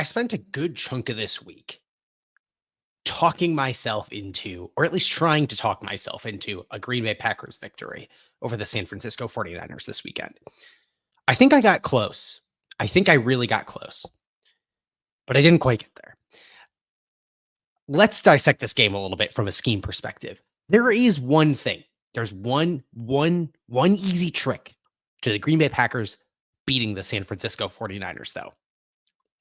I spent a good chunk of this week talking myself into, or at least trying to talk myself into, a Green Bay Packers victory over the San Francisco 49ers this weekend. I think I got close. I think I really got close, but I didn't quite get there. Let's dissect this game a little bit from a scheme perspective. There is one thing. There's one easy trick to the Green Bay Packers beating the San Francisco 49ers, though.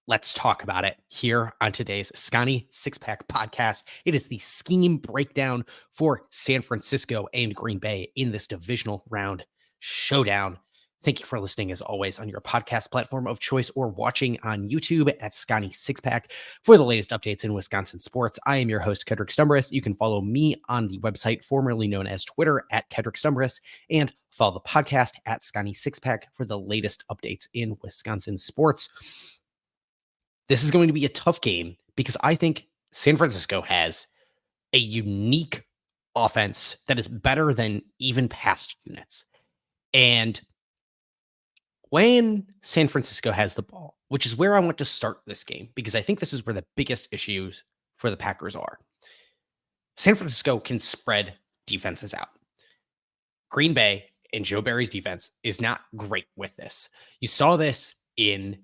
Let's talk about it here on today's Scotty Six Pack podcast. It is the scheme breakdown for San Francisco and Green Bay in this divisional round showdown. Thank you for listening, as always, on your podcast platform of choice or watching on YouTube at Scotty Six Pack for the latest updates in Wisconsin sports. I am your host, Kedrick Stumbris. You can follow me on the website formerly known as Twitter at Kedrick Stumbris, and follow the podcast at Scotty Six Pack for the latest updates in Wisconsin sports. This is going to be a tough game because I think San Francisco has a unique offense that is better than even past units. And when San Francisco has the ball, which is where I want to start this game, because I think this is where the biggest issues for the Packers are. San Francisco can spread defenses out. Green Bay and Joe Barry's defense is not great with this. You saw this in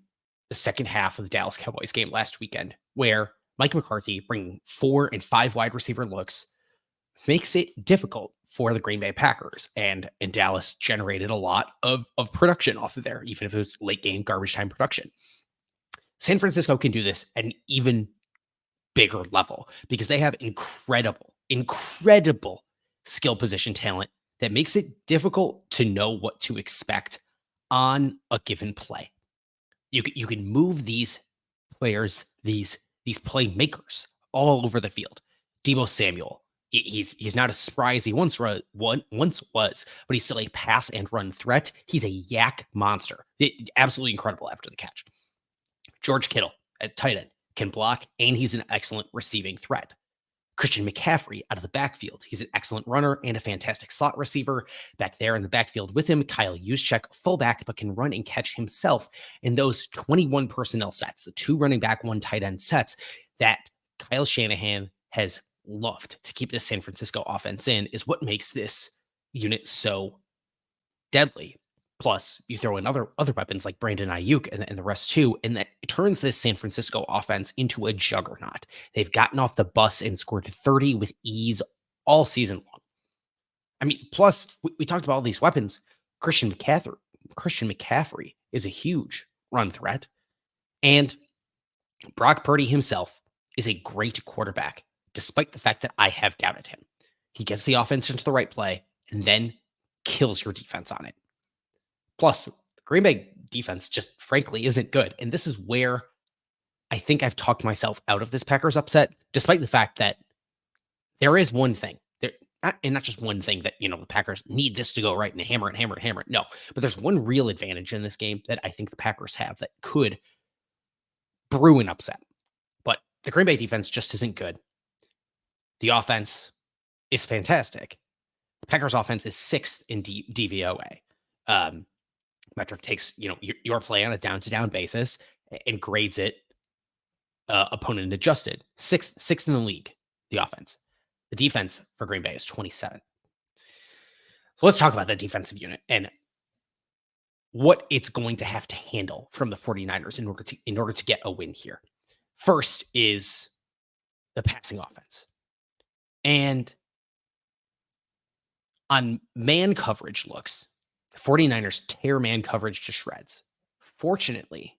the second half of the Dallas Cowboys game last weekend, where Mike McCarthy bringing 4 and 5 wide receiver looks makes it difficult for the Green Bay Packers. And Dallas generated a lot of production off of there, even if it was late game garbage time production. San Francisco can do this at an even bigger level because they have incredible skill position talent that makes it difficult to know what to expect on a given play. You can move these players, these playmakers all over the field. Deebo Samuel, he's not as spry as he once was, but he's still a pass and run threat. He's a yak monster. Absolutely incredible after the catch. George Kittle at tight end can block, and he's an excellent receiving threat. Christian McCaffrey out of the backfield. He's an excellent runner and a fantastic slot receiver. Back there in the backfield with him, Kyle Juszczyk, fullback, but can run and catch himself in those 21 personnel sets, the 2 running back, 1 tight end sets that Kyle Shanahan has loved to keep this San Francisco offense in, is what makes this unit so deadly. Plus, you throw in other weapons like Brandon Ayuk and the rest too, and that turns this San Francisco offense into a juggernaut. They've gotten off the bus and scored 30 with ease all season long. I mean, plus, we talked about all these weapons. Christian McCaffrey is a huge run threat. And Brock Purdy himself is a great quarterback, despite the fact that I have doubted him. He gets the offense into the right play and then kills your defense on it. Plus, the Green Bay defense just frankly isn't good. And this is where I think I've talked myself out of this Packers upset, despite the fact that there is one thing, and not just one thing that, the Packers need this to go right and hammer it. No, but there's one real advantage in this game that I think the Packers have that could brew an upset. But the Green Bay defense just isn't good. The offense is fantastic. The Packers offense is 6th in DVOA. Metric takes your play on a down-to-down basis and grades it opponent adjusted. Sixth in the league, the offense. The defense for Green Bay is 27th. So let's talk about the defensive unit and what it's going to have to handle from the 49ers in order to get a win here. First is the passing offense. And on man coverage looks, 49ers tear man coverage to shreds. Fortunately,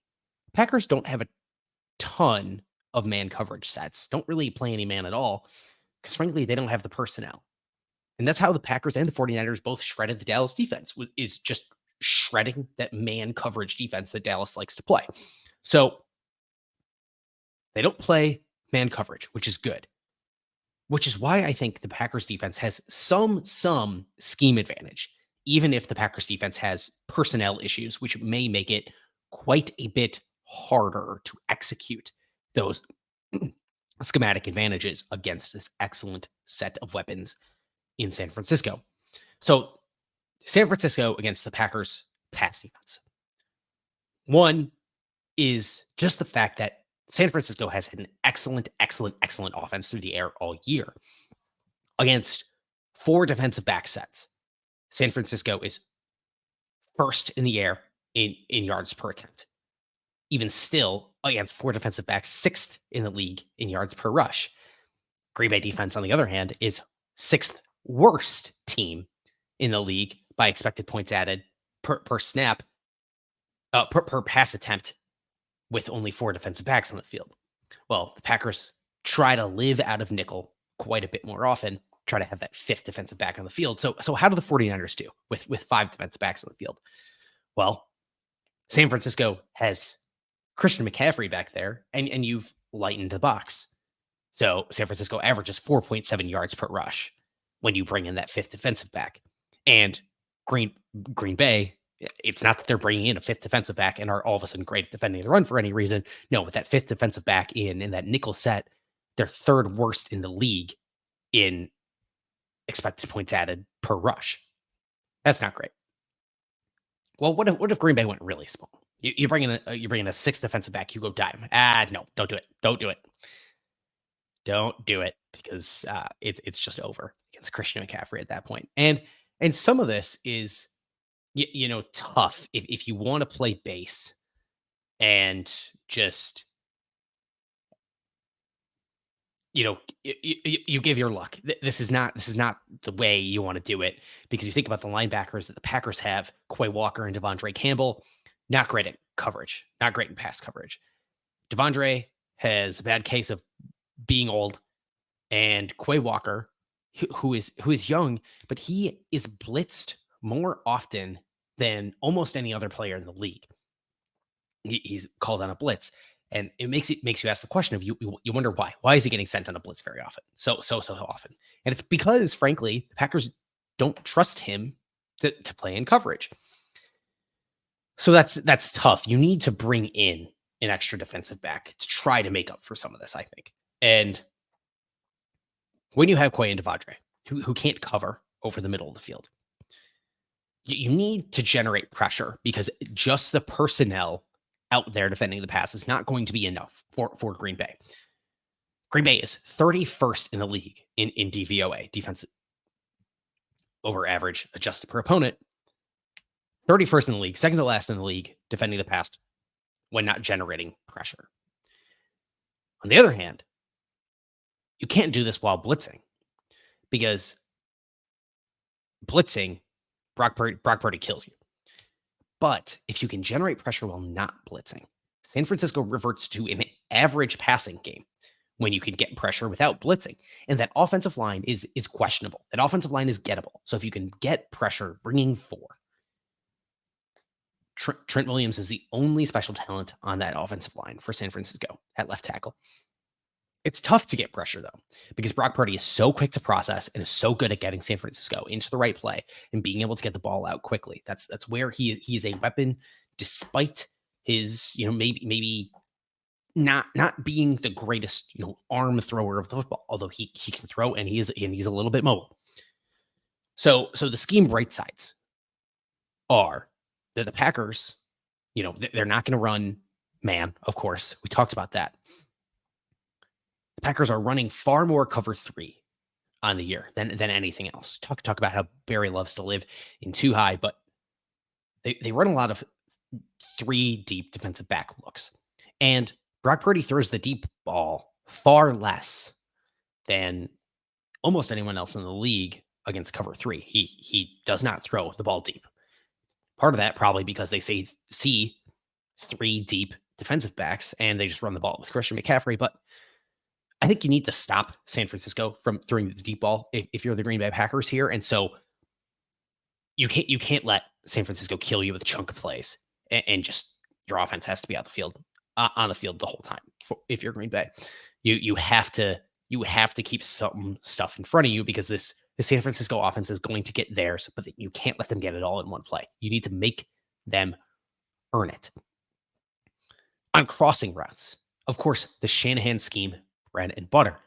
Packers don't have a ton of man coverage sets. Don't really play any man at all because, frankly, they don't have the personnel. And that's how the Packers and the 49ers both shredded the Dallas defense, is just shredding that man coverage defense that Dallas likes to play. So they don't play man coverage, which is good. Which is why I think the Packers defense has some scheme advantage, even if the Packers defense has personnel issues, which may make it quite a bit harder to execute those schematic advantages against this excellent set of weapons in San Francisco. So San Francisco against the Packers pass defense. One is just the fact that San Francisco has had an excellent, excellent, excellent offense through the air all year against four defensive back sets. San Francisco is first in the air in yards per attempt. Even still, against four defensive backs, sixth in the league in yards per rush. Green Bay defense, on the other hand, is sixth worst team in the league by expected points added per snap, per pass attempt, with only four defensive backs on the field. Well, the Packers try to live out of nickel quite a bit more often, try to have that fifth defensive back on the field. So how do the 49ers do with five defensive backs on the field? Well, San Francisco has Christian McCaffrey back there, and you've lightened the box. So San Francisco averages 4.7 yards per rush when you bring in that fifth defensive back. And Green Bay, it's not that they're bringing in a fifth defensive back and are all of a sudden great at defending the run for any reason. No, with that fifth defensive back in that nickel set, they're third worst in the league in expected points added per rush. That's not great. Well, what if Green Bay went really small? You bring in a sixth defensive back, you go dime. No, don't do it. Don't do it. Don't do it because it's just over against Christian McCaffrey at that point. And some of this is tough if you want to play base and just you give your luck. This is not the way you want to do it because you think about the linebackers that the Packers have: Quay Walker and Devondre Campbell. Not great at coverage. Not great in pass coverage. Devondre has a bad case of being old, and Quay Walker, who is young, but he is blitzed more often than almost any other player in the league. He's called on a blitz, and it makes you ask the question of you wonder why. Why is he getting sent on a blitz very often? So often. And it's because, frankly, the Packers don't trust him to play in coverage. So that's tough. You need to bring in an extra defensive back to try to make up for some of this, I think. And when you have Quay and Devondre, who can't cover over the middle of the field, you need to generate pressure because just the personnel out there defending the pass is not going to be enough for Green Bay. Green Bay is 31st in the league in DVOA, defensive over average adjusted per opponent. 31st in the league, second to last in the league, defending the pass when not generating pressure. On the other hand, you can't do this while blitzing because blitzing, Brock Purdy kills you. But if you can generate pressure while not blitzing, San Francisco reverts to an average passing game when you can get pressure without blitzing. And that offensive line is questionable. That offensive line is gettable. So if you can get pressure bringing four, Trent Williams is the only special talent on that offensive line for San Francisco at left tackle. It's tough to get pressure, though, because Brock Purdy is so quick to process and is so good at getting San Francisco into the right play and being able to get the ball out quickly. That's where he is a weapon, despite his, maybe not being the greatest, arm thrower of the football, although he can throw and he's a little bit mobile. So the scheme bright sides are that the Packers, they're not going to run man, of course. We talked about that. The Packers are running far more cover three on the year than anything else. Talk about how Barry loves to live in too high, but they run a lot of three deep defensive back looks. And Brock Purdy throws the deep ball far less than almost anyone else in the league against cover three. He does not throw the ball deep. Part of that probably because they see three deep defensive backs and they just run the ball with Christian McCaffrey. But I think you need to stop San Francisco from throwing the deep ball if you're the Green Bay Packers here. And so you can't let San Francisco kill you with a chunk of plays and just your offense has to be on the field the whole time. If you're Green Bay, you have to keep some stuff in front of you because the San Francisco offense is going to get theirs, but you can't let them get it all in one play. You need to make them earn it. On crossing routes, of course, the Shanahan scheme, bread and butter.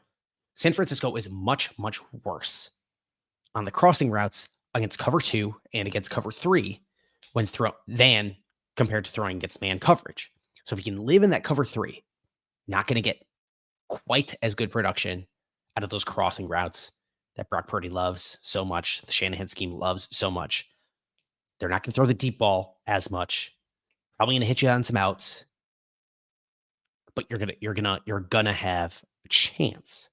San Francisco is much, much worse on the crossing routes against cover two and against cover three than compared to throwing against man coverage. So if you can live in that cover three, not going to get quite as good production out of those crossing routes that Brock Purdy loves so much, the Shanahan scheme loves so much. They're not going to throw the deep ball as much. Probably going to hit you on some outs, but you're gonna have a chance.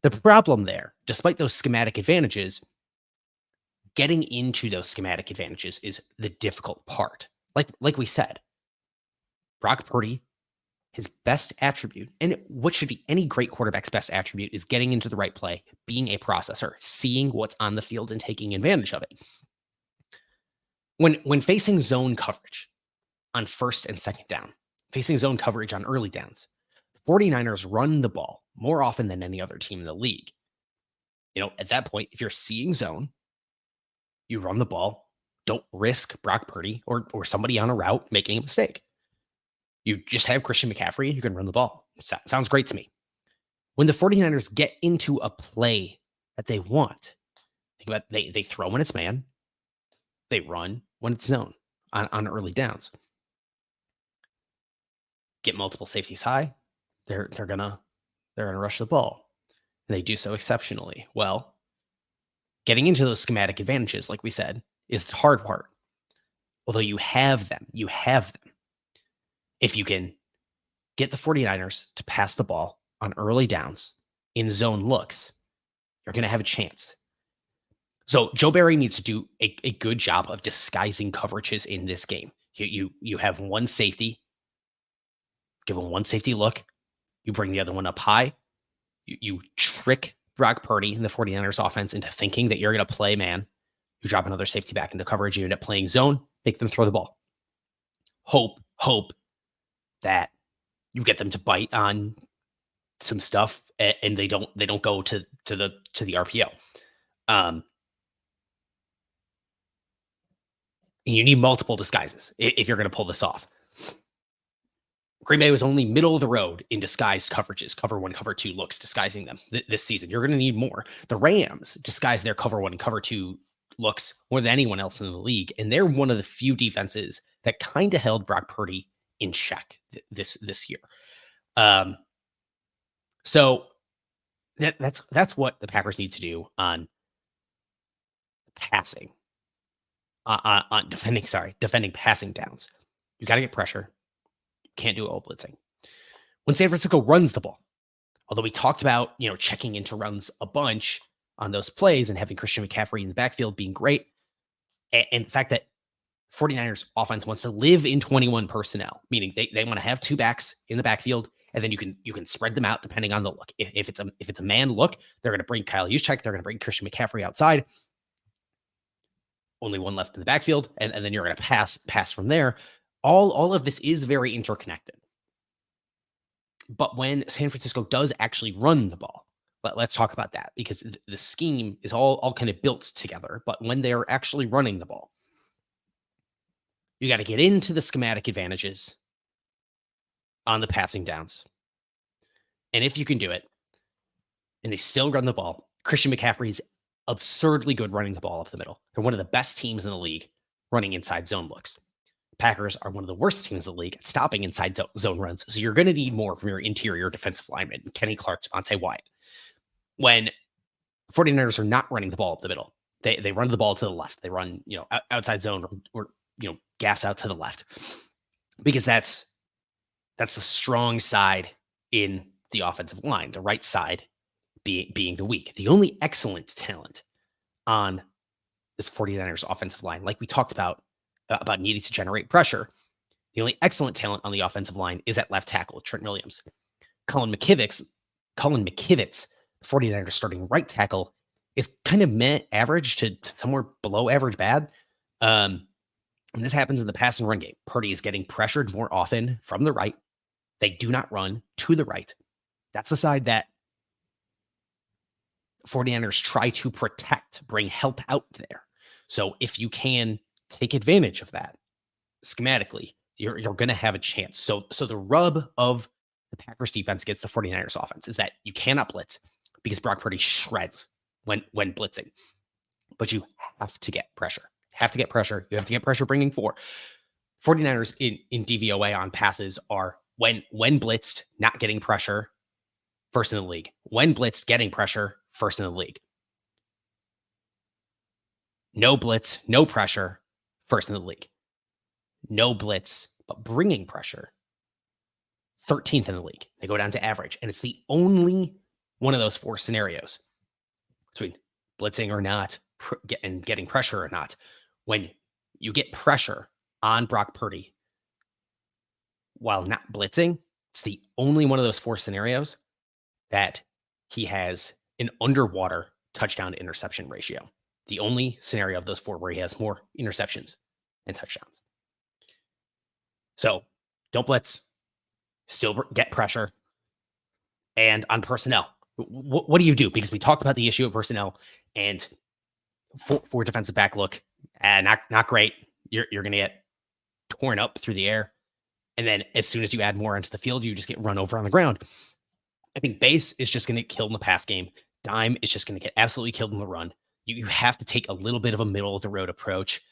The problem there, despite those schematic advantages, getting into those schematic advantages is the difficult part. Like we said, Brock Purdy, his best attribute, and what should be any great quarterback's best attribute, is getting into the right play, being a processor, seeing what's on the field and taking advantage of it. When facing zone coverage on first and second down, facing zone coverage on early downs, the 49ers run the ball more often than any other team in the league. At that point, if you're seeing zone, you run the ball. Don't risk Brock Purdy or somebody on a route making a mistake. You just have Christian McCaffrey and you can run the ball. Sounds great to me. When the 49ers get into a play that they want, think about they throw when it's man, they run when it's zone on early downs. Get multiple safeties high, they're gonna rush the ball. And they do so exceptionally well. Getting into those schematic advantages, like we said, is the hard part. Although you have them. If you can get the 49ers to pass the ball on early downs in zone looks, you're going to have a chance. So Joe Barry needs to do a good job of disguising coverages in this game. You have one safety, give him one safety look. You bring the other one up high. You trick Brock Purdy and the 49ers offense into thinking that you're going to play man. You drop another safety back into coverage. You end up playing zone, make them throw the ball. Hope that you get them to bite on some stuff and they don't go to the RPO. And you need multiple disguises if you're going to pull this off. Green Bay was only middle of the road in disguised coverages, cover one, cover two looks, disguising them this season. You're going to need more. The Rams disguise their cover one and cover two looks more than anyone else in the league. And they're one of the few defenses that kind of held Brock Purdy in check this year. So that's what the Packers need to do on passing, on defending passing downs. You got to get pressure. Can't do all blitzing. When San Francisco runs the ball, although we talked about, checking into runs a bunch on those plays and having Christian McCaffrey in the backfield being great, and the fact that 49ers offense wants to live in 21 personnel, meaning they want to have two backs in the backfield, and then you can spread them out depending on the look. If it's a man look, they're going to bring Kyle Juszczyk, they're going to bring Christian McCaffrey outside. Only one left in the backfield, and then you're going to pass from there. All of this is very interconnected. But when San Francisco does actually run the ball, let's talk about that, because the scheme is all kind of built together. But when they're actually running the ball, you got to get into the schematic advantages on the passing downs. And if you can do it, and they still run the ball, Christian McCaffrey is absurdly good running the ball up the middle. They're one of the best teams in the league running inside zone looks. Packers are one of the worst teams in the league at stopping inside zone runs. So you're going to need more from your interior defensive linemen, Kenny Clark, Devontae Wyatt. When 49ers are not running the ball up the middle, they run the ball to the left. They run, outside zone or gaps out to the left, because that's the strong side in the offensive line, the right side being the weak. The only excellent talent on this 49ers offensive line, like we talked about needing to generate pressure, the only excellent talent on the offensive line is at left tackle, Trent Williams. Colin McKivitz, the 49ers starting right tackle, is kind of average to somewhere below average bad. And this happens in the pass and run game. Purdy is getting pressured more often from the right. They do not run to the right. That's the side that 49ers try to protect, bring help out there. So if you can take advantage of that schematically, you're going to have a chance. So the rub of the Packers defense against the 49ers offense is that you cannot blitz, because Brock Purdy shreds when blitzing. But you have to get pressure. You have to get pressure bringing 49ers in DVOA on passes are When blitzed, not getting pressure, first in the league. When blitzed, getting pressure, first in the league. No blitz, no pressure, first in the league. No blitz, but bringing pressure, 13th in the league. They go down to average. And it's the only one of those four scenarios between blitzing or not and getting pressure or not. When you get pressure on Brock Purdy while not blitzing, it's the only one of those four scenarios that he has an underwater touchdown to interception ratio. The only scenario of those four where he has more interceptions than touchdowns. So don't blitz, still get pressure. And on personnel, what do you do? Because we talked about the issue of personnel and for defensive back look, not great. You're going to get torn up through the air. And then as soon as you add more onto the field, you just get run over on the ground. I think base is just going to get killed in the pass game. Dime is just going to get absolutely killed in the run. You have to take a little bit of a middle of the road approach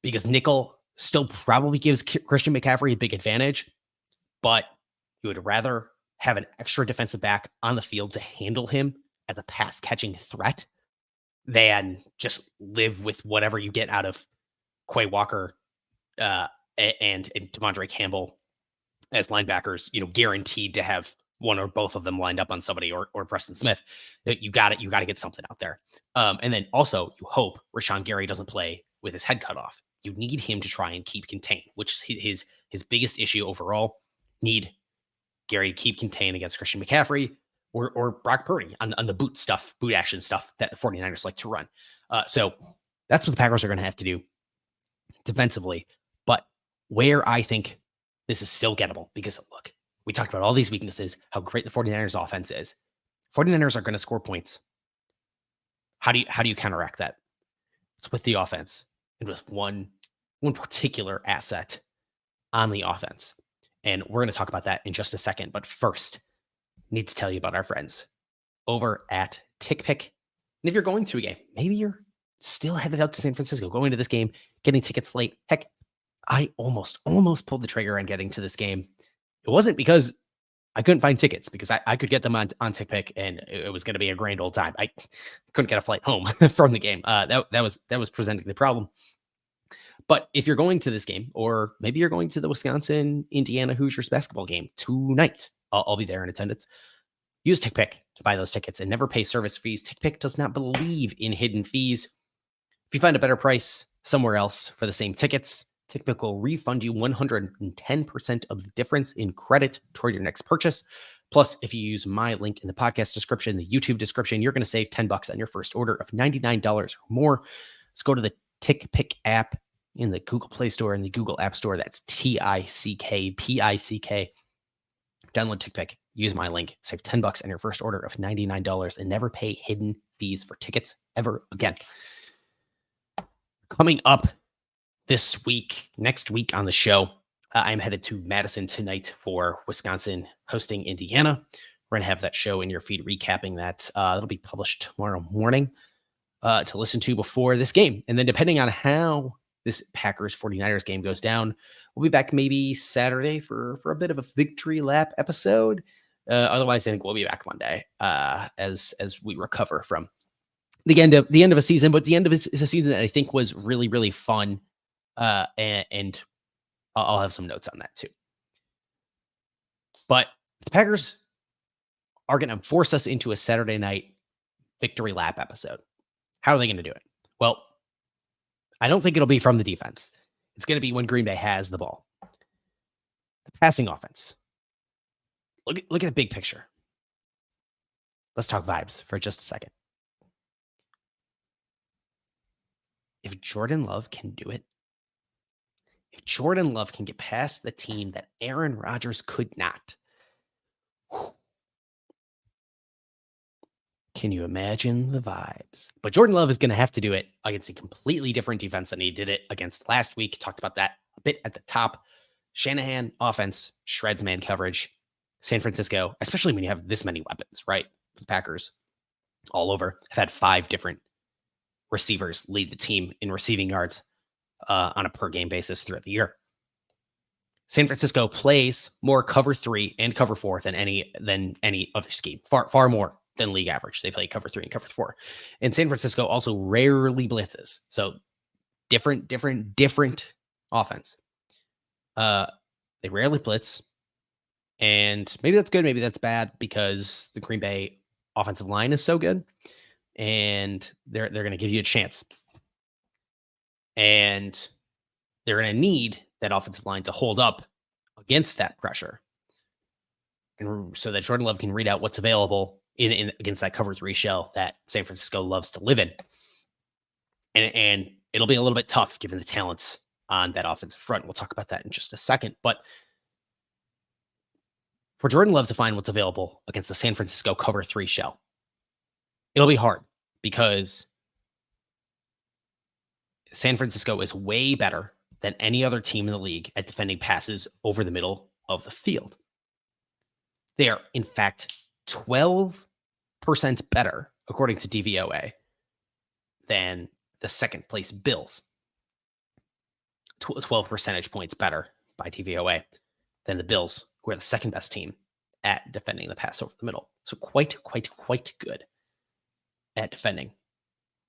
because nickel still probably gives Christian McCaffrey a big advantage, but you would rather have an extra defensive back on the field to handle him as a pass catching threat than just live with whatever you get out of Quay Walker and Devondre Campbell as linebackers, guaranteed to have one or both of them lined up on somebody or Preston Smith. You got to get something out there. And then also you hope Rashawn Gary doesn't play with his head cut off. You need him to try and keep contained, which is his biggest issue overall. Need Gary to keep contained against Christian McCaffrey or Brock Purdy on the boot action stuff that the 49ers like to run. So that's what the Packers are going to have to do defensively. But where I think this is still gettable, because look, we talked about all these weaknesses, how great the 49ers offense is. 49ers are going to score points. How do you counteract that? It's with the offense and with one particular asset on the offense. And we're going to talk about that in just a second. But first, need to tell you about our friends over at TickPick. And if you're going to a game, maybe you're still headed out to San Francisco, going to this game, getting tickets late. Heck, I almost pulled the trigger on getting to this game. It wasn't because I couldn't find tickets, because I could get them on TickPick and it was going to be a grand old time. I couldn't get a flight home from the game. That was presenting the problem. But if you're going to this game, or maybe you're going to the Wisconsin-Indiana Hoosiers basketball game tonight, I'll be there in attendance. Use TickPick to buy those tickets and never pay service fees. TickPick does not believe in hidden fees. If you find a better price somewhere else for the same tickets, TickPick will refund you 110% of the difference in credit toward your next purchase. Plus, if you use my link in the podcast description, the YouTube description, you're going to save $10 on your first order of $99 or more. Let's go to the TickPick app in the Google Play Store and the Google App Store. That's TickPick. Download TickPick. Use my link. Save $10 on your first order of $99 and never pay hidden fees for tickets ever again. Coming up next week on the show, I'm headed to Madison tonight for Wisconsin hosting Indiana. We're going to have that show in your feed recapping that. It'll be published tomorrow morning to listen to before this game. And then depending on how this Packers 49ers game goes down, we'll be back maybe Saturday for a bit of a victory lap episode. Otherwise, I think we'll be back Monday as we recover from the end of a season. But the end of it is a season that I think was really, really fun. And I'll have some notes on that too. But the Packers are going to force us into a Saturday night victory lap episode. How are they going to do it? Well, I don't think it'll be from the defense. It's going to be when Green Bay has the ball. The passing offense. Look at the big picture. Let's talk vibes for just a second. If Jordan Love can do it, if Jordan Love can get past the team that Aaron Rodgers could not, can you imagine the vibes? But Jordan Love is going to have to do it against a completely different defense than he did it against last week. Talked about that a bit at the top. Shanahan offense shreds man coverage. San Francisco, especially when you have this many weapons, right? The Packers all over have had 5 different receivers lead the team in receiving yards on a per game basis throughout the year. San Francisco plays more cover 3 and cover 4 than any other scheme. Far more than league average. They play cover 3 and cover 4. And San Francisco also rarely blitzes. So different offense. They rarely blitz. And maybe that's good, maybe that's bad because the Green Bay offensive line is so good and they're going to give you a chance. And they're going to need that offensive line to hold up against that pressure. And so that Jordan Love can read out what's available in against that cover 3 shell that San Francisco loves to live in. And it'll be a little bit tough given the talents on that offensive front. We'll talk about that in just a second. But for Jordan Love to find what's available against the San Francisco cover 3 shell, it'll be hard because San Francisco is way better than any other team in the league at defending passes over the middle of the field. They are, in fact, 12% better, according to DVOA, than the second place Bills. 12 percentage points better by DVOA than the Bills, who are the second best team at defending the pass over the middle. So quite good at defending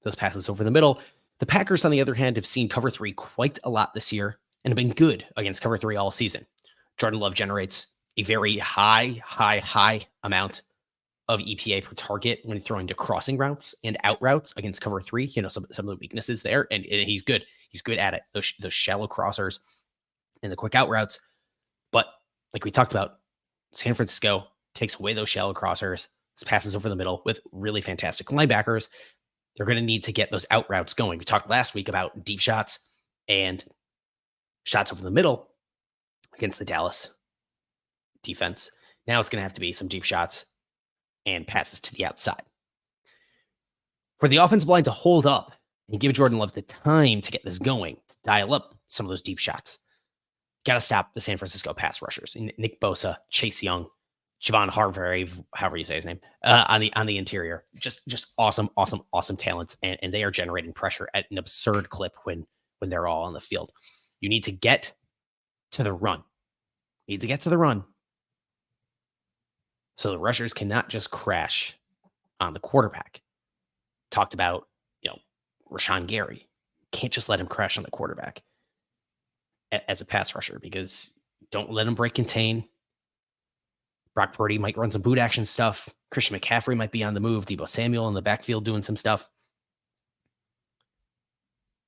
those passes over the middle. The Packers, on the other hand, have seen cover 3 quite a lot this year and have been good against cover 3 all season. Jordan Love generates a very high amount of EPA per target when throwing to crossing routes and out routes against cover 3. You know, some of the weaknesses there, and he's good. He's good at it. Those shallow crossers and the quick out routes. But like we talked about, San Francisco takes away those shallow crossers, passes over the middle with really fantastic linebackers. They're going to need to get those out routes going. We talked last week about deep shots and shots over the middle against the Dallas defense. Now it's going to have to be some deep shots and passes to the outside. For the offensive line to hold up and give Jordan Love the time to get this going, to dial up some of those deep shots, got to stop the San Francisco pass rushers. Nick Bosa, Chase Young, Javon Hargrave, however you say his name, on the interior. Just awesome talents, and they are generating pressure at an absurd clip when they're all on the field. You need to get to the run. So the rushers cannot just crash on the quarterback. Talked about, Rashawn Gary. Can't just let him crash on the quarterback as a pass rusher because don't let him break contain. Brock Purdy might run some boot action stuff. Christian McCaffrey might be on the move. Deebo Samuel in the backfield doing some stuff.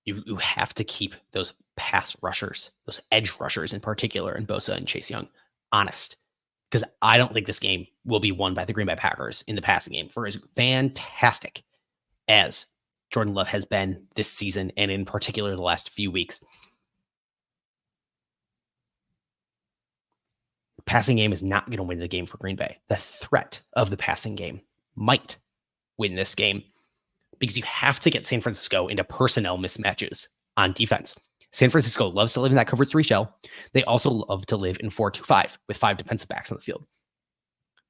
You have to keep those pass rushers, those edge rushers in particular, and Bosa and Chase Young, honest. Because I don't think this game will be won by the Green Bay Packers in the passing game. For as fantastic as Jordan Love has been this season, and in particular the last few weeks, the passing game is not going to win the game for Green Bay. The threat of the passing game might win this game because you have to get San Francisco into personnel mismatches on defense. San Francisco loves to live in that cover 3 shell. They also love to live in 4-2-5 with 5 defensive backs on the field.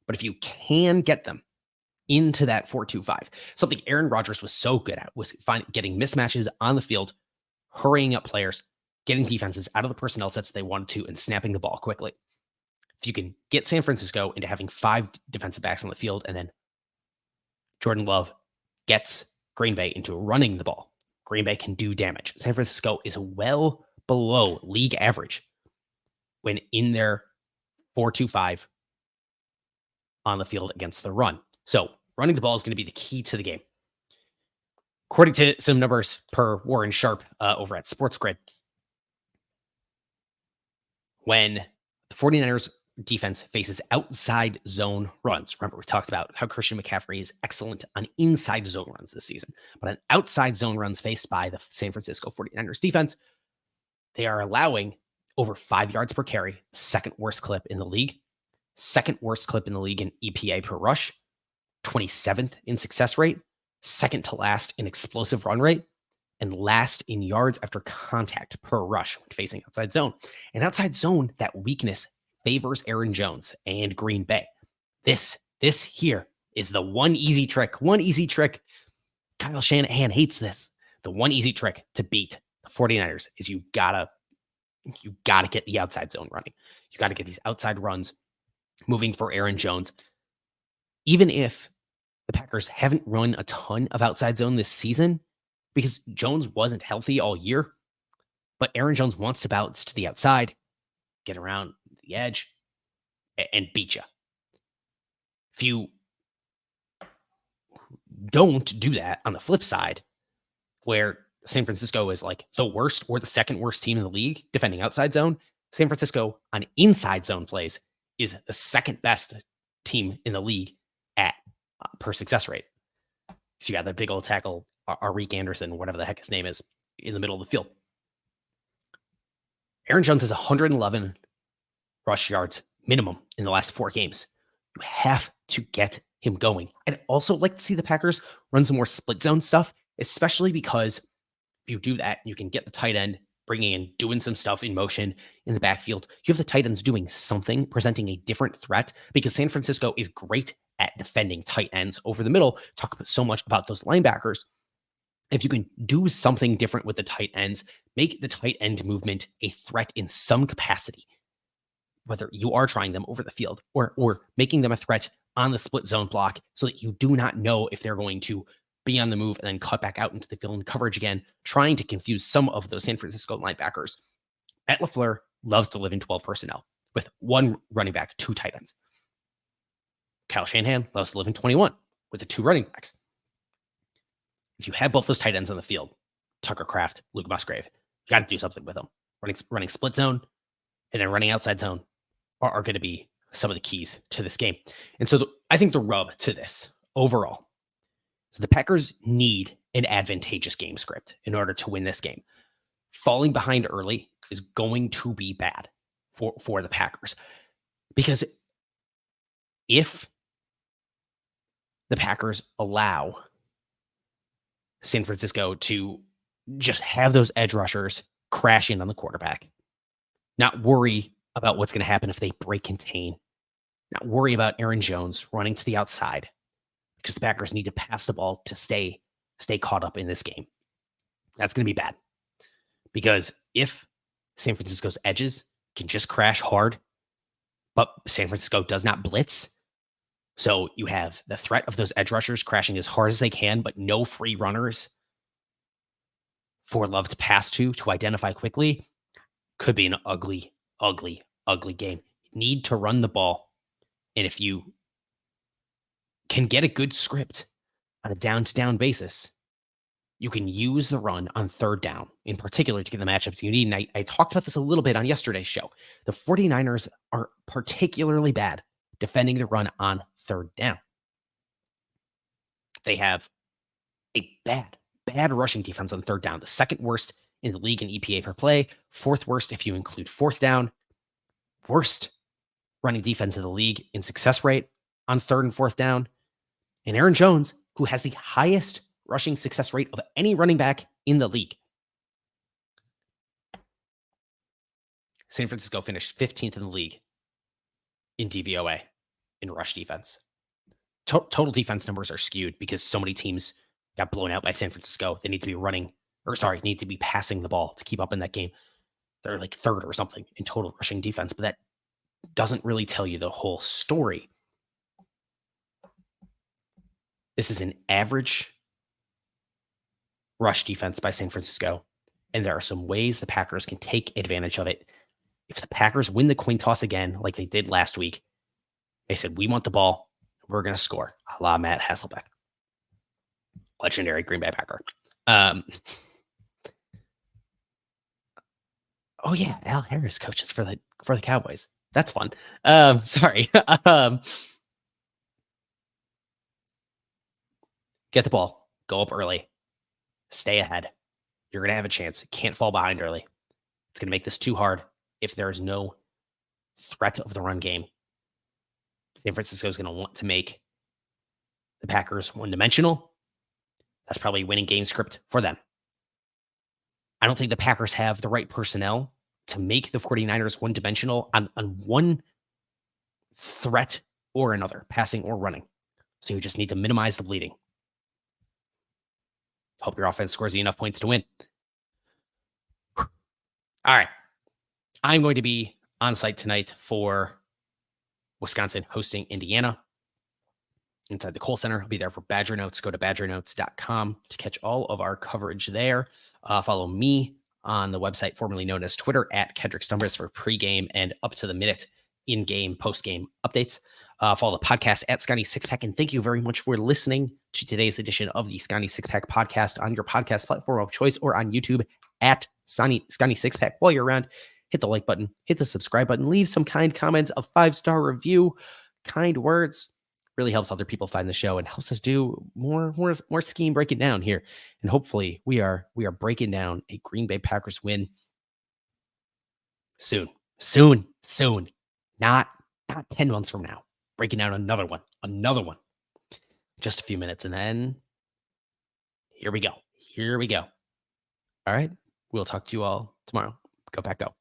But if you can get them into that 4-2-5, something Aaron Rodgers was so good at was getting mismatches on the field, hurrying up players, getting defenses out of the personnel sets they wanted to, and snapping the ball quickly. If you can get San Francisco into having 5 defensive backs on the field, and then Jordan Love gets Green Bay into running the ball, Green Bay can do damage. San Francisco is well below league average when in their 4-2-5 on the field against the run. So running the ball is going to be the key to the game. According to some numbers per Warren Sharp over at SportsGrid, when the 49ers defense faces outside zone runs. Remember, we talked about how Christian McCaffrey is excellent on inside zone runs this season, but on outside zone runs faced by the San Francisco 49ers defense, they are allowing over 5 yards per carry, second worst clip in the league in EPA per rush, 27th in success rate, second to last in explosive run rate, and last in yards after contact per rush when facing outside zone. And outside zone, that weakness favors Aaron Jones and Green Bay. This here is the one easy trick. Kyle Shanahan hates this. The one easy trick to beat the 49ers is you gotta You got to get the outside zone running. You got to get these outside runs moving for Aaron Jones. Even if the Packers haven't run a ton of outside zone this season because Jones wasn't healthy all year, but Aaron Jones wants to bounce to the outside, get around the edge, and beat you. If you don't do that on the flip side, where San Francisco is like the worst or the second worst team in the league defending outside zone, San Francisco on inside zone plays is the second best team in the league at per success rate. So you got that big old tackle, Arik Anderson, whatever the heck his name is, in the middle of the field. Aaron Jones has 111 rush yards minimum in the last 4 games. You have to get him going. I'd also like to see the Packers run some more split zone stuff, especially because if you do that, you can get the tight end bringing in, doing some stuff in motion in the backfield. You have the tight ends doing something, presenting a different threat, because San Francisco is great at defending tight ends over the middle. Talk so much about those linebackers. If you can do something different with the tight ends, make the tight end movement a threat in some capacity, whether you are trying them over the field or making them a threat on the split zone block so that you do not know if they're going to be on the move and then cut back out into the field and coverage again, trying to confuse some of those San Francisco linebackers. Matt LaFleur loves to live in 12 personnel with 1 running back, 2 tight ends. Kyle Shanahan loves to live in 21 with the 2 running backs. If you have both those tight ends on the field, Tucker Kraft, Luke Musgrave, you got to do something with them. Running split zone and then running outside zone are going to be some of the keys to this game. And so I think the rub to this overall is the Packers need an advantageous game script in order to win this game. Falling behind early is going to be bad for the Packers, because if the Packers allow San Francisco to just have those edge rushers crash in on the quarterback, not worry about what's going to happen if they break contain, not worry about Aaron Jones running to the outside, because the Packers need to pass the ball to stay caught up in this game. That's going to be bad, because if San Francisco's edges can just crash hard, but San Francisco does not blitz, so you have the threat of those edge rushers crashing as hard as they can, but no free runners for Love to pass to identify quickly, could be an ugly, ugly, ugly game. You need to run the ball. And if you can get a good script on a down-to-down basis, you can use the run on 3rd down, in particular, to get the matchups you need. And I talked about this a little bit on yesterday's show. The 49ers are particularly bad defending the run on 3rd down. They have a bad rushing defense on 3rd down, the 2nd worst in the league in EPA per play, 4th worst if you include 4th down, worst running defense in the league in success rate on 3rd and 4th down. And Aaron Jones, who has the highest rushing success rate of any running back in the league. San Francisco finished 15th in the league in DVOA in rush defense. Total defense numbers are skewed because so many teams got blown out by San Francisco. They need to be need to be passing the ball to keep up in that game. They're like 3rd or something in total rushing defense, but that doesn't really tell you the whole story. This is an average rush defense by San Francisco, and there are some ways the Packers can take advantage of it. If the Packers win the coin toss again, like they did last week, they said, we want the ball, we're going to score, a la Matt Hasselbeck. Legendary Green Bay Packer. Oh yeah, Al Harris coaches for the Cowboys. That's fun. Sorry. Get the ball, go up early, stay ahead. You're going to have a chance. Can't fall behind early. It's going to make this too hard if there is no threat of the run game. San Francisco is going to want to make the Packers one-dimensional. That's probably a winning game script for them. I don't think the Packers have the right personnel to make the 49ers one-dimensional on one threat or another, passing or running. So you just need to minimize the bleeding. Hope your offense scores you enough points to win. All right. I'm going to be on site tonight for Wisconsin hosting Indiana inside the Kohl Center. I'll be there for Badger Notes. Go to badgernotes.com to catch all of our coverage there. Follow me on the website formerly known as Twitter at Kendrick Stumbers for pregame and up to the minute in-game, post-game updates. Follow the podcast at Scotty Sixpack. And thank you very much for listening to today's edition of the Scotty Sixpack podcast on your podcast platform of choice or on YouTube at Scotty Sixpack. While you're around, hit the like button, hit the subscribe button, leave some kind comments, a 5-star review, kind words. Really helps other people find the show and helps us do more scheme breaking down here. And hopefully we are breaking down a Green Bay Packers win soon. Not 10 months from now. Breaking down another one. Just a few minutes, and then here we go. All right. We'll talk to you all tomorrow. Go Pack Go.